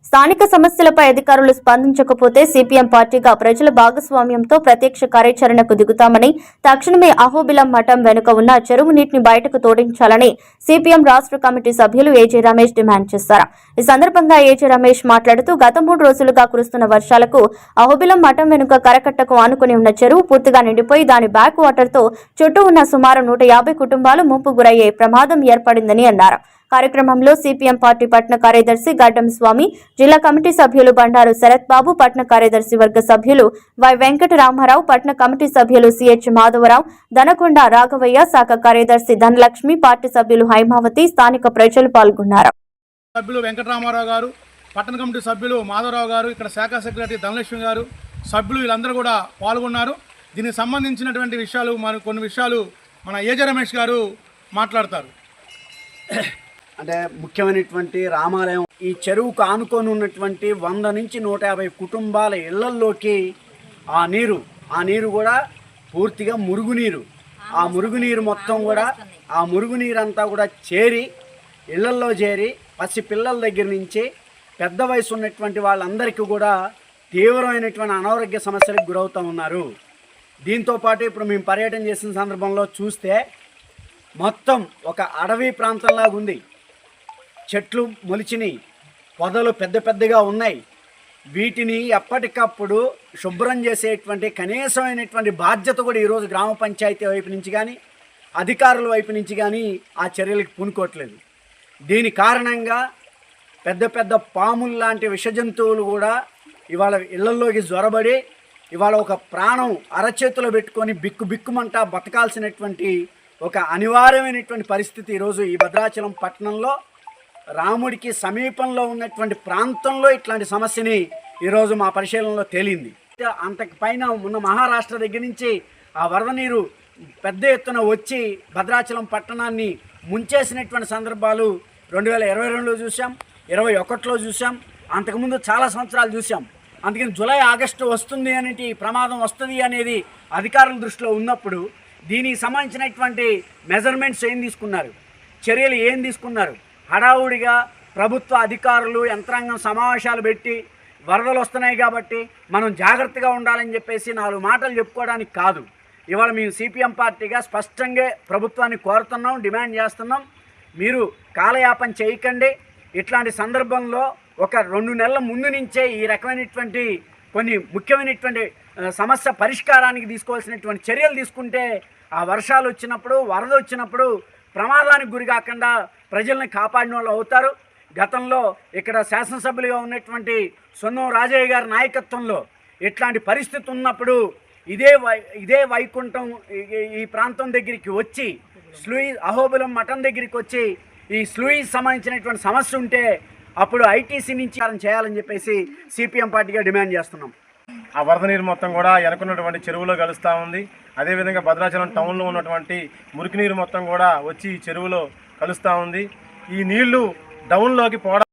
స్థానిక సమస్యలపై అధికారులు స్పందించకపోతే సిపిఎం పార్టీగా ప్రజల భాగస్వామ్యంతో ప్రత్యక్ష కార్యాచరణకు దిగుతామని, తక్షణమే అహోబిలం మఠం వెనుక ఉన్న చెరువు నీటిని బయటకు తోడించాలని సిపిఎం రాష్ట్ర కమిటీ సభ్యులు ఏజే రమేష్ డిమాండ్ చేశారు. ఈ సందర్భంగా ఏజే రమేష్ మాట్లాడుతూ గత 3 రోజులుగా కురుస్తున్న వర్షాలకు అహోబిలం మఠం వెనుక కరకట్టకు ఆనుకుని ఉన్న చెరువు పూర్తిగా నిండిపోయి దాని బ్యాక్ వాటర్ తో చుట్టూ ఉన్న సుమారు 150 కుటుంబాలు ముంపు గురయ్యే ప్రమాదం ఏర్పడిందని అన్నారు. కార్యక్రమంలో సిపిఎం పార్టీ పట్న కార్యదర్శి గడ్డం స్వామి, జిల్లా కమిటీ సభ్యులు బండారు శరత్ బాబు, పట్న కార్యదర్శి వర్గ సభ్యులు వై వెంకట రామారావు, పట్న కమిటీ సభ్యులు సిహెచ్ మాధవరావు, దనకొండ రాఘవయ్య, శాఖ కార్యదర్శి ధనలక్ష్మి, పార్టీ సభ్యులు హైమావతి, స్థానిక ప్రజలు పాల్గొన్నారు. సభ్యులు వెంకటరామారావు గారు, పట్టణ కమిటీ సభ్యులు మాధవరావు గారు, ఇక్కడ శాఖ సెక్రటరీ ధనలక్ష్మి గారు, సభ్యులు వీళ్ళందరూ కూడా పాల్గొన్నారు. దీనికి సంబంధించినటువంటి విషయాలు కొన్ని విషయాలు మన ఏజే రమేష్ గారు మాట్లాడతారు. అంటే ముఖ్యమైనటువంటి రామాలయం ఈ చెరువుకు ఆనుకొని ఉన్నటువంటి 100 నుంచి 150 కుటుంబాల ఇళ్లల్లోకి ఆ నీరు కూడా పూర్తిగా మురుగునీరు. ఆ మురుగునీరు మొత్తం కూడా ఆ మురుగునీరంతా కూడా ఇళ్లల్లో చేరి పసి పిల్లల దగ్గర నుంచి పెద్ద వయసు ఉన్నటువంటి వాళ్ళందరికీ కూడా తీవ్రమైనటువంటి అనారోగ్య సమస్యలకు గురవుతూ ఉన్నారు. దీంతోపాటు ఇప్పుడు మేము పర్యటన చేసిన సందర్భంలో చూస్తే మొత్తం ఒక అడవి ప్రాంతంలాగా ఉంది. చెట్లు మొలిచినాయి, పొదలు పెద్ద పెద్దగా ఉన్నాయి. వీటిని ఎప్పటికప్పుడు శుభ్రం చేసేటువంటి కనీసమైనటువంటి బాధ్యత కూడా ఈరోజు గ్రామ పంచాయతీ వైపు నుంచి కానీ అధికారుల వైపు నుంచి కానీ ఆ చర్యలకు పూనుకోవట్లేదు. దీని కారణంగా పెద్ద పెద్ద పాములు లాంటి విషజంతువులు కూడా ఇవాళ ఇళ్లల్లోకి జ్వరబడి ఇవాళ ఒక ప్రాణం అరచేతిలో పెట్టుకొని బిక్కుమంటా బతకాల్సినటువంటి ఒక అనివార్యమైనటువంటి పరిస్థితి ఈరోజు ఈ భద్రాచలం పట్టణంలో రాముడికి సమీపంలో ఉన్నటువంటి ప్రాంతంలో ఇట్లాంటి సమస్యని ఈరోజు మా పరిశీలనలో తేలింది. అంతకు పైన ఉన్న మహారాష్ట్ర దగ్గర నుంచి ఆ వరద నీరు పెద్ద ఎత్తున వచ్చి భద్రాచలం పట్టణాన్ని ముంచేసినటువంటి సందర్భాలు 2022లో చూసాం, 2021లో చూసాం, అంతకుముందు చాలా సంవత్సరాలు చూసాం. అందుకని జూలై ఆగస్టు వస్తుంది అనేది ప్రమాదం వస్తుంది అనేది అధికారుల దృష్టిలో ఉన్నప్పుడు దీనికి సంబంధించినటువంటి మెజర్మెంట్స్ ఏం తీసుకున్నారు, చర్యలు ఏం తీసుకున్నారు? హడావుడిగా ప్రభుత్వ అధికారులు యంత్రాంగం సమావేశాలు పెట్టి వరదలు వస్తున్నాయి కాబట్టి మనం జాగ్రత్తగా ఉండాలని చెప్పేసి 4 మాటలు చెప్పుకోవడానికి కాదు. ఇవాళ మేము సిపిఎం పార్టీగా స్పష్టంగా ప్రభుత్వాన్ని కోరుతున్నాం, డిమాండ్ చేస్తున్నాం. మీరు కాలయాపన చేయకండి. ఇట్లాంటి సందర్భంలో ఒక 2 నెలల ముందు నుంచే ఈ రకమైనటువంటి కొన్ని ముఖ్యమైనటువంటి సమస్య పరిష్కారానికి తీసుకోవాల్సినటువంటి చర్యలు తీసుకుంటే ఆ వర్షాలు వచ్చినప్పుడు వరద వచ్చినప్పుడు ప్రమాదానికి గురి కాకుండా ప్రజల్ని కాపాడిన వాళ్ళు అవుతారు. గతంలో ఇక్కడ శాసనసభ్యులుగా ఉన్నటువంటి సొన్నం రాజయ్య గారి నాయకత్వంలో ఇట్లాంటి పరిస్థితి ఉన్నప్పుడు ఇదే వైకుంఠం ఈ ప్రాంతం దగ్గరికి వచ్చి అహోబిలం మఠం దగ్గరికి వచ్చి ఈ స్లూయిస్ సంబంధించినటువంటి సమస్య ఉంటే అప్పుడు ఐటీసీ నుంచి చేయాలని చెప్పేసి సిపిఎం పార్టీగా డిమాండ్ చేస్తున్నాం. ఆ వరద నీరు మొత్తం కూడా వెనకున్నటువంటి చెరువులో కలుస్తూ ఉంది. అదేవిధంగా భద్రాచలం టౌన్లో ఉన్నటువంటి మురికి నీరు మొత్తం కూడా వచ్చి ఈ చెరువులో కలుస్తూ ఉంది. ఈ నీళ్లు డౌన్లోకి పోవడం